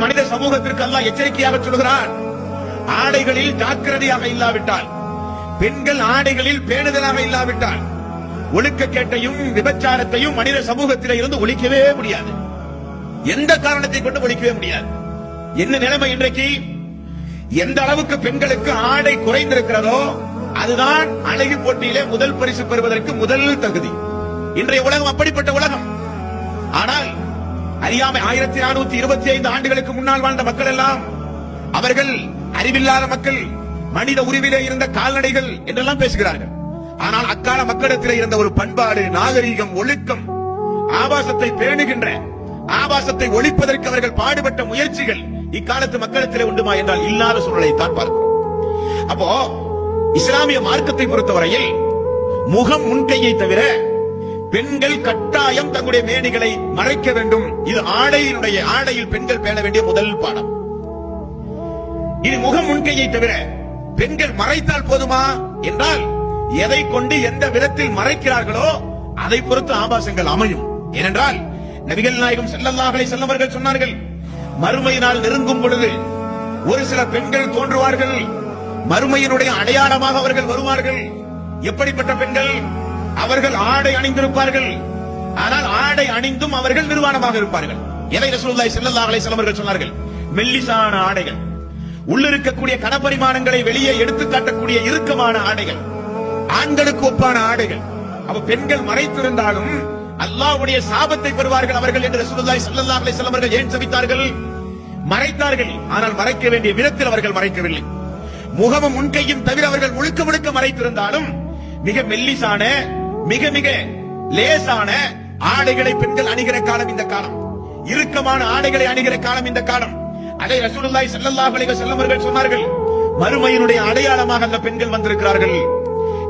மனித சமூகத்திற்கு அல்லாஹ் எச்சரிக்கையாக சொல்கிறான், ஆடைகளில் ஜாக்கிரதையாக இல்லாவிட்டால், பெண்கள் ஆடைகளில் பேணுதலாக இல்லாவிட்டால், ஒழுக்கக்கேட்டையும் விபச்சாரத்தையும் மனித சமூகத்திலே இருந்து ஒழிக்கவே முடியாது. எந்த காரணத்தை கொண்டு ஒழிக்கவே முடியாது. என்ன நிலைமை இன்றைக்கு? எந்த அளவுக்கு பெண்களுக்கு ஆடை குறைந்திருக்கிறதோ அதுதான் அழகு போட்டியிலே முதல் பரிசு பெறுவதற்கு முதல் தகுதி. இன்றைய உலகம் அப்படிப்பட்ட உலகம். ஆனால் அறியாமை 1425 ஆண்டுகளுக்கு முன்னால் வாழ்ந்த மக்கள் எல்லாம் அவர்கள் அறிவில்லாத மக்கள், மனித உருவிலே இருந்த கால்நடைகள் என்றெல்லாம் பேசுகிறார்கள். ஆனால் அக்கால மக்களிடத்தில் இருந்த ஒரு பண்பாடு, நாகரீகம், ஒழுக்கம், ஆபாசத்தை பேணுகின்ற, ஆபாசத்தை ஒழிப்பதற்கு அவர்கள் பாடுபட்ட முயற்சிகள் இக்காலத்து மக்களிடத்திலே உண்டுமா என்றால் இல்லாத சூழலை தான் பார்க்கிறோம். அப்போ இஸ்லாமிய மார்க்கத்தை பொறுத்தவரையில் முகம் முன்கையை தவிர பெண்கள் கட்டாயம் தங்களுடைய மேனிகளை மறைக்க வேண்டும். இது ஆடையில் பெண்கள் பேண வேண்டிய முதல் பாடம். இது முகம் முன்கையை தவிர பெண்கள் மறைத்தால் போதுமா என்றால் எதை கொண்டு எந்த விதத்தில் மறைக்கிறார்களோ அதை பொறுத்து ஆபாசங்கள் அமையும். ஏனென்றால் நபிகள் நாயகம் ஸல்லல்லாஹு அலைஹி வஸல்லம் அவர்கள் சொன்னார்கள், மறுமை நாள் நெருங்கும் பொழுது ஒரு சில பெண்கள் தோன்றுவார்கள், மறுமையினுடைய அடையாளமாக அவர்கள் வருவார்கள். எப்படிப்பட்ட பெண்கள்? அவர்கள் ஆடை அணிந்திருப்பார்கள், ஆனால் ஆடை அணிந்தும் அவர்கள் நிர்வாணமாக இருப்பார்கள். எதை ரசூலுல்லாஹி ஸல்லல்லாஹு அலைஹி வஸல்லம் அவர்கள் சொன்னார்கள்? மெல்லிசான ஆடைகள், உள்ளிருக்கக்கூடிய கனபரிமாணங்களை வெளியே எடுத்து காட்டக்கூடிய இறுக்கமான ஆடைகள், ஆண்களுக்கு ஒப்பான ஆடைகள். அப்ப பெண்கள் மறைத்திருந்தாலும் அல்லாஹ்வுடைய சாபத்தை பெறுவார்கள் அவர்கள் என்று ரசூலுல்லாஹி ஸல்லல்லாஹு அலைஹி வஸல்லம் அவர்கள் ஏன் சொல்லித்தார்கள்? மறைத்தார்கள், ஆனால் மறைக்க வேண்டிய விதத்தில் அவர்கள் மறைக்கவில்லை. முகமும் முன்கையும் தவிர அவர்கள் முழுக்க முழுக்க மறைத்திருந்தாலும் மிக மெல்லிசான, மிக மிக லேசான ஆடைகளை பெண்கள் அணிகிற காலம் இந்த காலம். இறுக்கமான ஆடைகளை அணிகிற காலம் இந்த காலம். அதை ரசூலுல்லாஹி ஸல்லல்லாஹு அலைஹி வஸல்லம் அவர்கள் சொன்னார்கள், மறுமையினுடைய அடையாளமாக அந்த பெண்கள் வந்திருக்கிறார்கள்.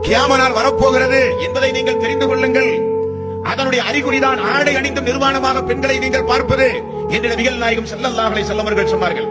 கியாமத் நாள் வரப்போகிறது என்பதை நீங்கள் தெரிந்து கொள்ளுங்கள். அதனுடைய அறிகுறிதான் ஆடை அணிந்தும் நிர்வாணமாக பெண்களை நீங்கள் பார்ப்பது என்று நபிகள் நாயகம் ஸல்லல்லாஹு அலைஹி வஸல்லம் அவர்கள் சொன்னார்கள்.